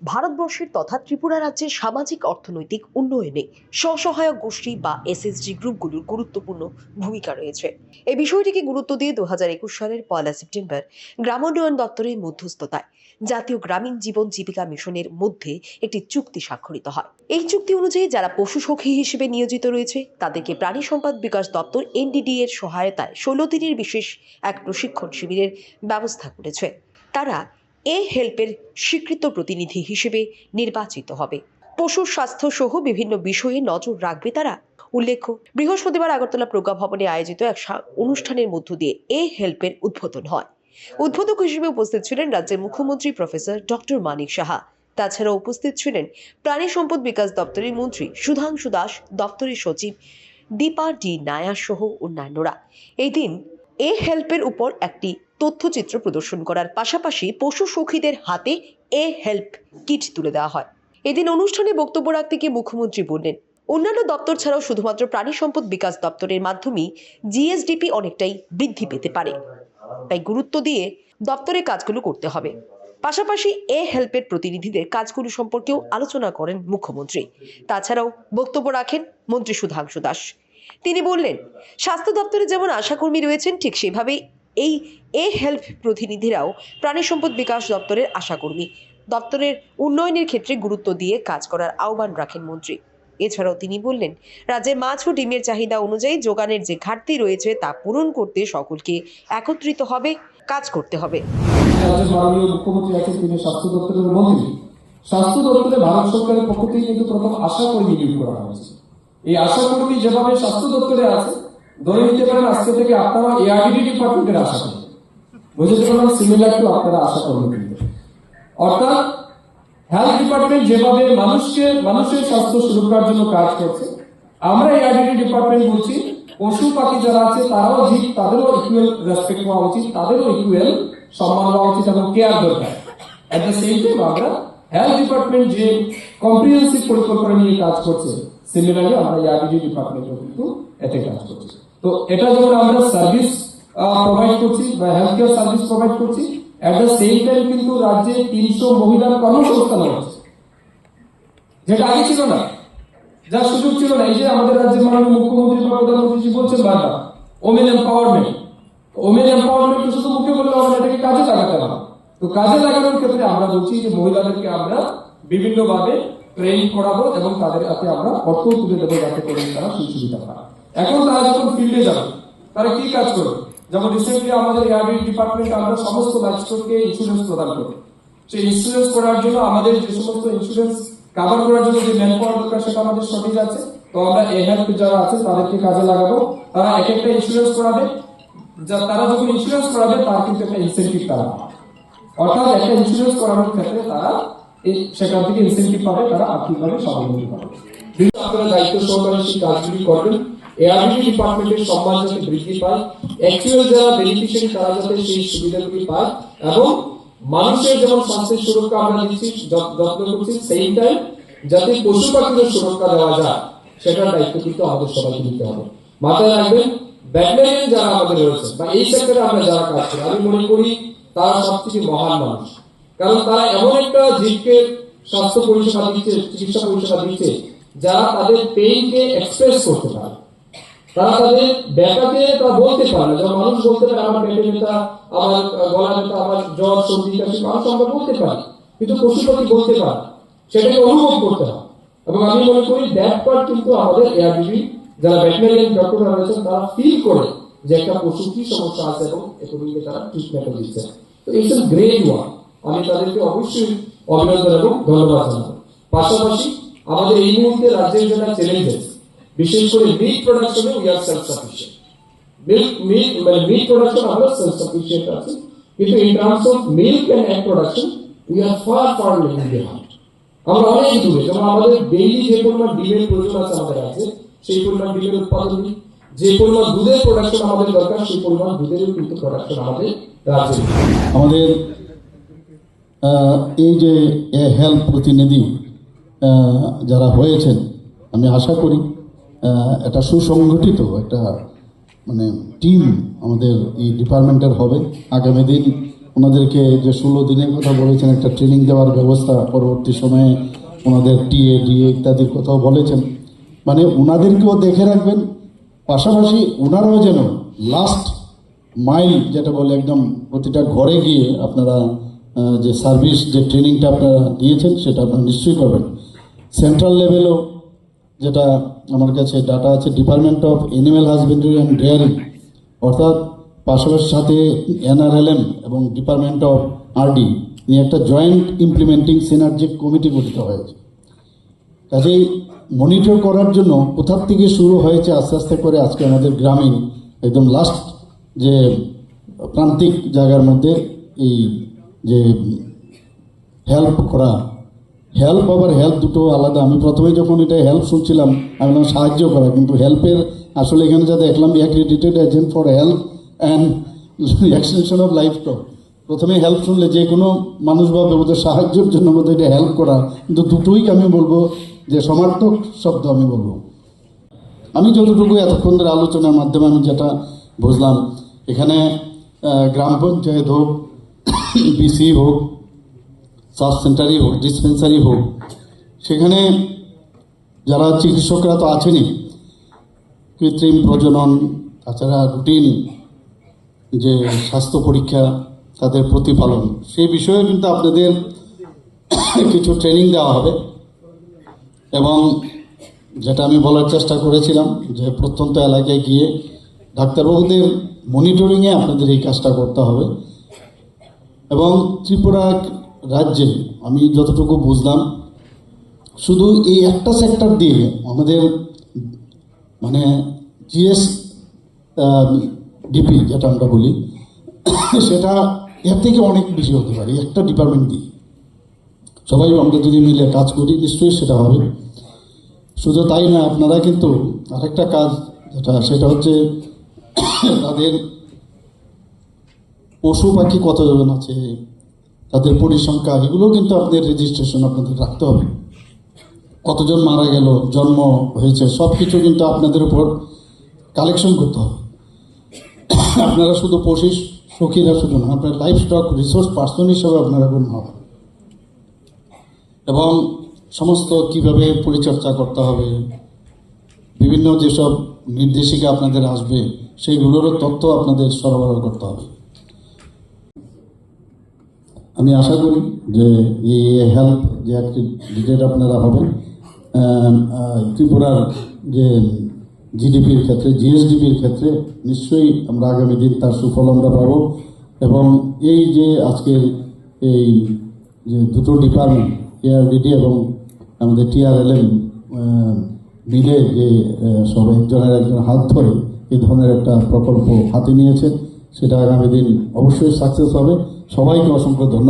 ভারতবর্ষের তথা ত্রিপুরা রাজ্যের সামাজিক অর্থনৈতিক উন্নয়নে স্বসহায়ক গোষ্ঠী বা এসএসজি গ্রুপগুলোর গুরুত্বপূর্ণ ভূমিকা রয়েছে। এই বিষয়টিকে গুরুত্ব দিয়ে 2021 সালের 1 সেপ্টেম্বর গ্রামোন্নয়ন দপ্তরের মধ্যস্থতায় জাতীয় গ্রামীণ জীবন জীবিকা মিশনের মধ্যে একটি চুক্তি স্বাক্ষরিত হয়। এই চুক্তি অনুযায়ী যারা পশু সখী হিসেবে নিয়োজিত রয়েছে তাদেরকে প্রাণী সম্পদ বিকাশ দপ্তর এনডিডি এর সহায়তায় 16 দিনের বিশেষ এক প্রশিক্ষণ শিবিরের ব্যবস্থা করেছে। তারা হেল্পের স্বীকৃত প্রতিনিধি হিসেবে নির্বাচিত হবে। পশুর স্বাস্থ্য সহ বিভিন্ন বিষয়ে নজর রাখবে তারা। উল্লেখ্য, বৃহস্পতিবার আগরতলা প্রজ্ঞা ভবনে আয়োজিত এক অনুষ্ঠানের মধ্য দিয়ে হেল্পের উদ্বোধন হয়। উদ্বোধক হিসেবে উপস্থিত ছিলেন রাজ্যের মুখ্যমন্ত্রী প্রফেসর ডক্টর মানিক সাহা। তাছাড়াও উপস্থিত ছিলেন প্রাণী সম্পদ বিকাশ দপ্তরের মন্ত্রী সুধাংশু দাস, দপ্তরের সচিব দীপা ডি নায়া সহ অন্যান্যরা। এই দিন হেল্পের উপর একটি তথ্যচিত্র প্রদর্শন করার পাশাপাশি পশু সখীদের হাতে হেল্প কিট তুলে দেওয়া হয়। এদিন অনুষ্ঠানে বক্তব্য রাখতে গিয়ে মুখ্যমন্ত্রী বললেন, অন্যান্য দপ্তর ছাড়াও শুধুমাত্র প্রাণী সম্পদ বিকাশ দপ্তরের মাধ্যমেই জিএসডিপি অনেকটাই বৃদ্ধি পেতে পারে, তাই গুরুত্ব দিয়ে দপ্তরের কাজগুলো করতে হবে। পাশাপাশি হেল্পের প্রতিনিধিদের কাজগুলো সম্পর্কেও আলোচনা করেন মুখ্যমন্ত্রী। তাছাড়াও বক্তব্য রাখেন মন্ত্রী সুধাংশু দাস। তিনি বললেন, স্বাস্থ্য দপ্তরে যেমন আশাকর্মী রয়েছেন, ঠিক সেভাবেই এই হেল্প প্রতিনিধিরাও প্রাণী সম্পদ বিকাশ দপ্তরের আশাকর্মী। দপ্তরের উন্নয়নের ক্ষেত্রে গুরুত্ব দিয়ে কাজ করার আহ্বান রাখেন মন্ত্রী। এছাড়াও তিনি বললেন, রাজ্যের মাছ ও ডিমের চাহিদা অনুযায়ী যোগানের যে ঘাটতি রয়েছে তা পূরণ করতে সকলকে একত্রিত হবে, কাজ করতে হবে। মাননীয় মুখ্যমন্ত্রী আছেন, তিনি স্বাস্থ্য দপ্তরের মন্ত্রী। স্বাস্থ্য দপ্তরে ভারত সরকারের পক্ষ থেকে কিন্তু প্রথম আশাকর্মী নিয়োগ করা হয়েছে। এই আশাকর্মী যেভাবে স্বাস্থ্য দপ্তরে আছে, ধরে নিতে পারেন আজকে থেকে আপনারা এআরডিডি ডিপার্টমেন্টের আশাকর্মী, বুঝতে পারবেন, সিমিলার টু আপনারা আশাকর্মী। অর্থাৎ হেলথ ডিপার্টমেন্ট যেভাবে মানুষের স্বাস্থ্য সুরক্ষার জন্য কাজ করছে, আমরা এআরডিডি ডিপার্টমেন্ট বলছি পশু পাখি যারা আছে তারাও ঠিক, তাদেরও ইকুয়াল রেসপেক্ট হওয়া উচিত, তাদেরও ইকুয়াল সম্মান হওয়া উচিত এবং কেয়ার দরকার। এট দ্য সেম টাইম আমরা হেলথ ডিপার্টমেন্ট যে কম্প্রিহেন্সিভ পরিকল্পনা নিয়ে কাজ করছে, সিমিলারলি আমরা এআরডিডি ডিপার্টমেন্টও কিন্তু এতে কাজ করছি। তো এটা যেমন আমরা সার্ভিস প্রোভাইড করছি বা হেলথ কেয়ার সার্ভিস প্রোভাইড করছি, এট দ্য সেম টাইম কিন্তু রাজ্যে 300 মহিলার কর্মসংস্থান হচ্ছে, যেটা আগে ছিল না, যার সুযোগ ছিল না। এই যে আমাদের রাজ্যের মাননীয় মুখ্যমন্ত্রী বা প্রধানমন্ত্রী বলছেন বারবার ওমেন এম্পাওয়ারমেন্ট। ওমেন এম্পাওয়ারমেন্ট শুধু মুখে বললে হবে না, এটাকে কাজে লাগাতে হবে। তো কাজে লাগানোর ক্ষেত্রে আমরা বলছি যে মহিলাদেরকে আমরা বিভিন্ন ভাবে ট্রেন করাবো এবং তাদের হাতে আমরা অর্থ তুলে দেবো, যাতে করে তারা সুবিধা পায়। এখন তারা যখন ফিল্ডে যাবে তারা কি কাজ করবে? যেমন রিসেন্টলি আমাদের এআরডিডি ডিপার্টমেন্ট আমরা সমস্ত লাইভস্টককে ইন্স্যুরেন্স প্রদান করি। সেই ইন্স্যুরেন্স করার জন্য আমাদের যে সমস্ত ইন্স্যুরেন্স কাভার করার জন্য যে ম্যান পাওয়ার দরকার সেটা আমাদের সঠিক আছে। তো আমরা হেল্প যারা আছে তাদেরকে কাজে লাগাবো। তারা এক একটা ইন্স্যুরেন্স করাবে, তারা যখন ইন্স্যুরেন্স করাবে তার কিন্তু একটা ইনসেন্টিভ তারা, অর্থাৎ একটা ইন্স্যুরেন্স করানোর ক্ষেত্রে তারা সেখান থেকে ইনসেন্টিভ পাবে, তারা আর্থিকভাবে স্বাবলম্বী পাবে। আপনারা দায়িত্ব সহকারে সেই কাজগুলি করবেন। এআরডিডি ডিপার্টমেন্টের সম্মান যাতে বৃদ্ধি পায়, অ্যাকচুয়াল যারা বেনিফিশিয়ারি তারা যাতে সেই সুবিধাগুলি পায়, এবং মানুষের যেমন স্বাস্থ্যের সুরক্ষা আমরা দিচ্ছি, যত্ন করছি, সেই টাইম যাতে পশু পাখিদের সুরক্ষা দেওয়া যায় সেটার দায়িত্ব কিন্তু আমাদের সবাইকে নিতে হবে। মাথায় রাখবেন, ভেটেরিনারিয়ান যারা আমাদের রয়েছে বা এই সেক্টরে আমরা যারা কাজ করি, আমি মনে করি তারা সবথেকে মহান মানুষ। কারণ তারা এমন একটা জীবকে স্বাস্থ্য পরিষেবা দিচ্ছে, চিকিৎসা পরিষেবা দিচ্ছে, যারা তাদের পেইনকে এক্সপ্রেস করতে পারে। তারা তাদের ব্যথাকে তা বলতে পারে, যেমন মানুষ বলতে পারে আমার পেটে ব্যথা, আমার গলা ব্যথা, আমার জ্বর, সর্দি, কাশি, মানুষ আমরা বলতে পারি, কিন্তু পশু পাখি বলতে পারে, সেটাকে অনুভব করতে হয়। এবং আমি মনে করি দ্যাট পার্ট কিন্তু আমাদের এআরডিবি যারা ভেটেরিনারিয়ান ডক্টররা রয়েছেন তারা ফিল করে যে একটা পশু কি সমস্যা আছে এবং এগুলিকে তারা ট্রিটমেন্ট দিচ্ছে। তো ইটস এ গ্রেট ওয়ার্ক, আমি তাদেরকে অবশ্যই অভিনন্দন এবং ধন্যবাদ জানাবো। পাশাপাশি আমাদের এই মুহূর্তে রাজ্যের জন্য চ্যালেঞ্জেস, বিশেষ করে মিট প্রোডাকশনে we are self sufficient. Meat production আমরা সেলফ সাফিশিয়েন্ট আছি, কিন্তু in terms of milk and egg production we are far lagging behind. আমরা অনেক দূরে। যেমন আমাদের ডেইলি যে পরিমাণ ডিমের প্রয়োজন আছে আমাদের আছে, সেই পরিমাণ ডিমের উৎপাদন নেই। যে পরিমাণ দুধের প্রোডাকশন আমাদের দরকার, সেই পরিমাণ দুধেরও কিন্তু প্রোডাকশন আমাদের রাজ্যে। আমাদের এই যে হেলথ প্রতিনিধি যারা হয়েছেন, আমি আশা করি একটা সুসংগঠিত একটা মানে টিম আমাদের এই ডিপার্টমেন্টের হবে। আগামী দিন ওনাদেরকে যে 16 দিনের কথা বলেছেন, একটা ট্রেনিং দেওয়ার ব্যবস্থা, পরবর্তী সময়ে ওনাদের টিএ ডিএ ইত্যাদির কথাও বলেছেন। মানে ওনাদেরকেও দেখে রাখবেন, পাশাপাশি ওনারাও যেন লাস্ট মাইল যেটা বলে একদম প্রতিটা ঘরে গিয়ে আপনারা যে সার্ভিস যে ট্রেনিংটা আপনারা দিয়েছেন সেটা আপনারা নিশ্চয়ই করবেন। সেন্ট্রাল লেভেলও যেটা আমার কাছে ডাটা আছে, department of animal husbandry and daring, অর্থাৎ পাশাপাশি সাথে এনআরএলএম এবং ডিপার্টমেন্ট অফ আরডি নিয়ে একটা জয়েন্ট ইমপ্লিমেন্টিং সিনার্জিক কমিটি গঠিত হয়েছে। কাজেই মনিটর করার জন্য কোথার থেকে শুরু হয়েছে আস্তে আস্তে করে আজকে আমাদের গ্রামীণ একদম লাস্ট যে প্রান্তিক জায়গার মধ্যে এই যে হেল্প করা, হেল্প আবার হেল্প দুটো আলাদা। আমি প্রথমে যখন এটা হেল্প শুনছিলাম আমি বললাম সাহায্য করা, কিন্তু হেল্পের আসলে এখানে যা দেখলাম accredited agent for help and extension of life stock. প্রথমে হেল্প শুনলে যে কোনো মানুষ ভাবে ওদের সাহায্যের জন্য বোধহয় এটা হেল্প করা, কিন্তু দুটোই আমি বলবো যে সমার্থক শব্দ আমি বলবো। আমি যতটুকু এতক্ষণ ধরে আলোচনার মাধ্যমে আমি যেটা বুঝলাম, এখানে গ্রাম পঞ্চায়েত হোক, বিসি হোক, সাব সেন্টারই হোক, ডিসপেন্সারি হোক, সেখানে যারা চিকিৎসকরা তো আছেনই, কৃত্রিম প্রজনন, তাছাড়া রুটিন যে স্বাস্থ্য পরীক্ষা, তাদের প্রতিপালন, সেই বিষয়ে কিন্তু আপনাদের কিছু ট্রেনিং দেওয়া হবে। এবং যেটা আমি বলার চেষ্টা করেছিলাম যে প্রত্যন্ত এলাকায় গিয়ে ডাক্তারবাবুদের মনিটরিংয়ে আপনাদের এই কাজটা করতে হবে। এবং ত্রিপুরা রাজ্যে আমি যতটুকু বুঝলাম শুধু এই একটা সেক্টর দিয়ে আমাদের মানে জিএস ডিপি যেটা আমরা বলি, সেটা এর থেকে অনেক বেশি হতে পারে। একটা ডিপার্টমেন্ট দিয়ে সবাই আমরা যদি মিলে কাজ করি নিশ্চয়ই সেটা হবে। শুধু তাই না, আপনারা কিন্তু আরেকটা কাজ যেটা সেটা হচ্ছে তাদের পশু পাখি কতজন আছে, তাদের পরিসংখ্যা, এগুলো কিন্তু আপনাদের রেজিস্ট্রেশন আপনাদের রাখতে হবে। কতজন মারা গেল, জন্ম হয়েছে, সব কিছু কিন্তু আপনাদের উপর কালেকশন করতে হবে। আপনারা শুধু পশু সখীরা শুধু না, আপনার লাইফ স্টক রিসোর্স পার্সন হিসেবে আপনারা গণ্য হবে। এবং সমস্ত কিভাবে পরিচর্যা করতে হবে, বিভিন্ন যেসব নির্দেশিকা আপনাদের আসবে সেইগুলোরও তথ্য আপনাদের সরবরাহ করতে হবে। আমি আশা করি যে এই হেল্প যে ডিটেল আপনারা হবেন, ত্রিপুরার যে জিডিপির ক্ষেত্রে, জিএসডিপির ক্ষেত্রে নিশ্চয়ই আমরা আগামী দিন তার সুফল আমরা পাব। এবং এই যে আজকের এই যে দুটো ডিপার্টমেন্ট এআরডিডি এবং আমাদের টিআরএলএম মিলে যে সব একজনের একজন হাত ধরে এই ধরনের একটা প্রকল্প হাতে নিয়েছে, সেটা আগামী দিন অবশ্যই সাকসেস হবে। সবাইকে অসংখ্য ধন্যবাদ।